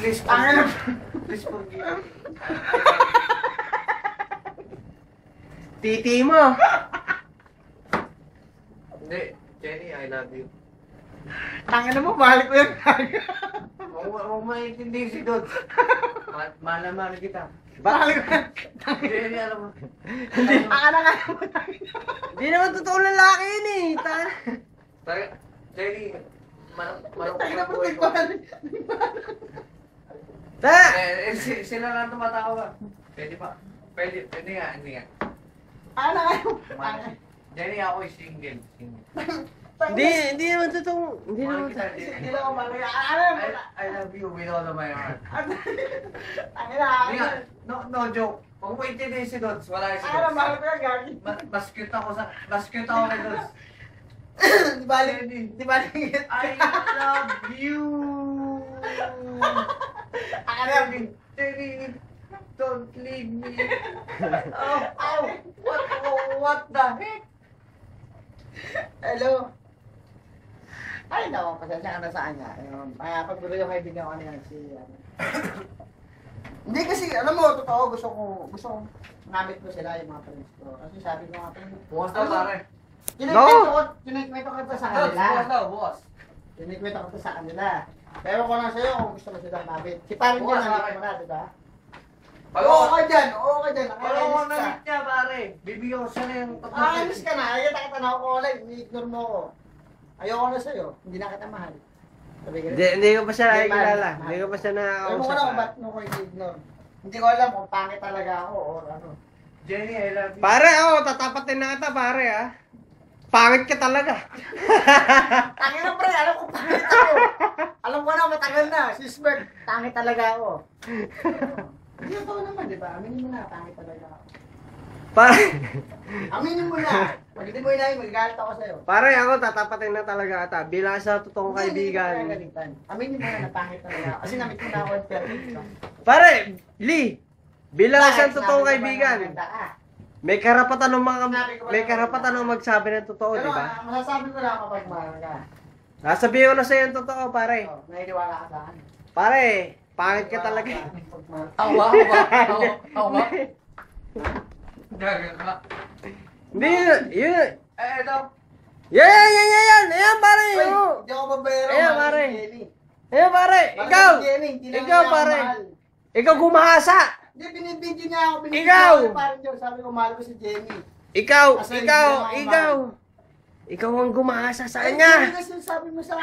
Please forgive. Please forgive. Titi mo. Hindi, Jenny, I love you. Tangina mo, balik ko yan. Huwag maintindihin si Dodge. Mahal na mahal kita. Balik ko yan. Jenny, alam mo. Hindi. Akala mo. Hindi naman totoo lalaki yun eh. Jenny, malungkot Tangina na mo, buhay ko. Ta! Sila lang tumatawa. Pwede pa. Pwede nga, hindi nga. Akala kayo. Jenny, ako ay single. Hindi naman totoo. Hindi naman Mahal kita, totoo. Jenny. Hindi naman malaki. Akala mo. I love you with all of my heart. Tangina. Hindi nga, no joke. Huwag mo intindihin si Dodge. Wala si Akala Dodge. mahal ko yan, gagi. Mas cute ako kay Dodge. Di balik. Di balik. I love you. Akala mo. Jenny, don't leave me. Oh, what the heck? Hello. Ay, naku, pasensya ka na sa kanya. Pagbulo yung kaibigan ko niyan si... Hindi kasi, alam mo, totoo, gusto kong namit ko sila yung mga friends ko. Kasi sabi ko nga, Bukas na pare. Kinikwento ko ito sa Bukas kanila. na, bukas. Kinikwento ko ito sa kanila. Pero ko lang sa'yo kung gusto mo silang namit. Si parang dyan, Bukas, namit pare. mo na, diba? Pag Oo ka dyan. Pero ako namit niya pare. Bibigyan ko siya na yung Alis ka na. Ayun, nakita na ako online. I-ignore mo ako. Ayoko na sa'yo. Hindi na kita mahal. Sabi ka rin. Hindi ko pa siya Hindi, nakikilala. mahal. Hindi ko pa siya Ewan ko nakakausap. na kung ba't mo ko i-ignore. Hindi ko alam kung pangit talaga ako o ano. Jenny, I love you. Pare, tatapatin na kita, pare, ah. Pangit ka talaga. Tangin na pre, alam ko pangit ako. Alam ko na, matagal na. Sisberg, pangit talaga ako. Hindi ito naman, di ba? Aminin mo na, pangit talaga ako. Pare, Aminin mo na. Pag hindi mo inahin, magagalit ako sa'yo. pare, ako tatapatin na talaga kita. Bilang sa totoong Hindi ko kaibigan. magagalitan. Aminin mo na, pangit talaga ako. Kasi namit mo na ako in perfect. Pare, Lee, bilang sa Bakit? totoong Sinabi ko ba na kaibigan. maganda ka? May karapatan ng Sinabi ko ba may na karapatan ng maganda? magsabi ng totoo, Pero di ba? masasabi ko lang kapag mahal ka. Sasabihin ko na sa'yo yung totoo, pare. Oh, naniniwala ka sa akin. Pare, pangit ka talaga. Awa. Gagal ka. Hindi, yun. Ito. Yan. Ayan, pare. Ay, Oo. hindi ako babayero. Ayan, mahal pare. si Jenny. Ayan, pare. Mahal Ikaw. si Jenny, hindi lang Ikaw, niya ako pare. mahal. Ikaw gumahasa. Hindi, binibidyo niya ako. Binibidyo Ikaw! ako. Parang Diyos, sabi ko, mahal ko si Jenny. Ikaw. Kasi hindi lang ako Ikaw ang gumahasa sa Ay, kanya. hindi kasi sabi mo sa